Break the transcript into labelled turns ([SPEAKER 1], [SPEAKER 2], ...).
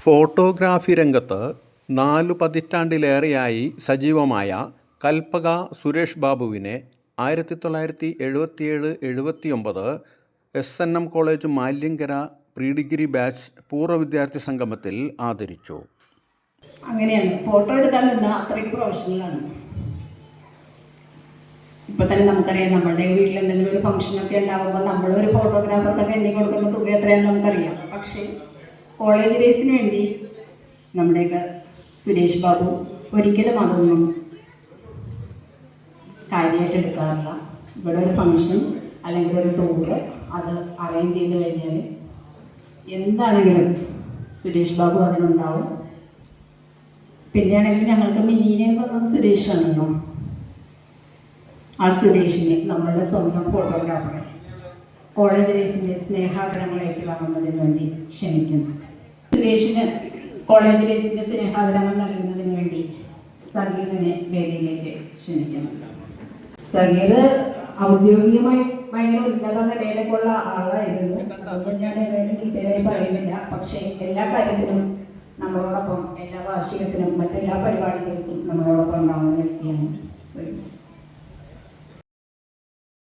[SPEAKER 1] Photography രംഗത്ത് 4 പതിറ്റാണ്ടിലേറെയായി സജീവമായ കൽപ്പക സുരേഷ് ബാബുവിനെ 1977-79 SNM college Maliankara pre degree batch പൂർവ്വ വിദ്യാർത്ഥി സംഗമത്തിൽ ആദരിച്ചു.
[SPEAKER 2] അങ്ങനെയാണ് ഫോട്ടോ എടുക്കാൻ നിന്ന അത്രയ്ക്ക് പ്രൊഫഷണലാണ്. ഇപ്പം തന്നെ നമുക്കറിയാം, നമ്മളുടെ വീട്ടിൽ എന്തെങ്കിലും ഒരു ഫംഗ്ഷനൊക്കെ ഉണ്ടാകുമ്പോൾ നമ്മളൊരു ഫോട്ടോഗ്രാഫർക്കൊക്കെ എണ്ണി കൊടുക്കുന്ന തുക എത്രയാണെന്ന് നമുക്കറിയാം. പക്ഷേ കോളേജ് ഡേയ്സിന് വേണ്ടി നമ്മുടെയൊക്കെ സുരേഷ് ബാബു ഒരിക്കലും അതൊന്നും കാര്യമായിട്ട് എടുക്കാറില്ല. ഇവിടെ ഒരു ഫംഗ്ഷൻ അല്ലെങ്കിൽ ഒരു ടൂറ് അത് അറേഞ്ച് ചെയ്ത് കഴിഞ്ഞാൽ എന്താണെങ്കിലും സുരേഷ് ബാബു അതിനുണ്ടാവും. പിന്നെയാണെങ്കിൽ ഞങ്ങൾക്ക് മിനിനെ തന്നത് സുരേഷാണല്ലോ. ആ സുരേഷിനെ നമ്മളുടെ സ്വന്തം ഫോട്ടോഗ്രാഫറെ കോളേജ് ഡേയ്സിൻ്റെ സ്നേഹാദരങ്ങൾ ഏറ്റുവാങ്ങുന്നതിന് വേണ്ടി ക്ഷണിക്കുന്നു. സുരേഷിന് കോളേജ് ഡേയ്സിൻ്റെ സ്നേഹാദരങ്ങൾ നൽകുന്നതിന് വേണ്ടി സംഗീതനെ വേദിയിലേക്ക് ക്ഷണിക്കുന്നു. സംഗീത് ഔദ്യോഗികമായി ഭയങ്കര ഉന്നത നിലയിലേക്കുള്ള ആളായിരുന്നു. അതൊന്നും ഞാൻ ഏതായാലും ഡീറ്റെയിലായി പറയുന്നില്ല. പക്ഷേ എല്ലാ കാര്യത്തിനും നമ്മളോടൊപ്പം, എല്ലാ വാർഷികത്തിനും മറ്റെല്ലാ പരിപാടികൾക്കും നമ്മളോടൊപ്പം ഉണ്ടാകുന്ന വ്യക്തിയാണ്.